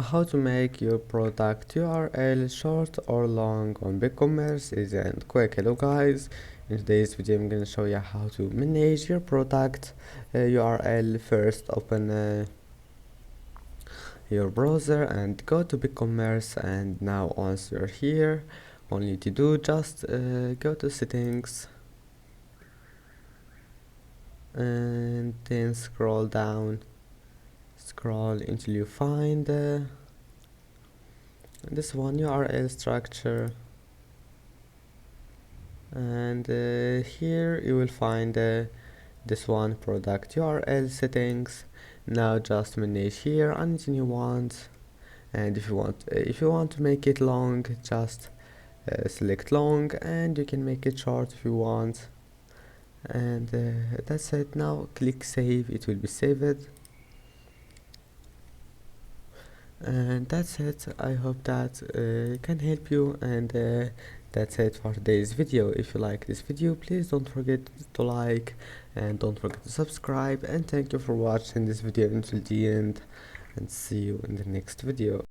how to make your product URL short or long on Bigcommerce, easy and quick. Hello guys, in today's video I'm going to show you how to manage your product URL. First open your browser and go to Bigcommerce, and now once you're here, all you need to do just go to settings and then scroll down, scroll until you find this one, URL structure, and here you will find this one, product URL settings. Now just manage here anything you want, and if you want to make it long, just select long, and you can make it short if you want, and that's it. Now click save, it will be saved, and that's it. I hope that can help you, and that's it for today's video. If you like this video, please don't forget to like and don't forget to subscribe, and thank you for watching this video until the end, and see you in the next video.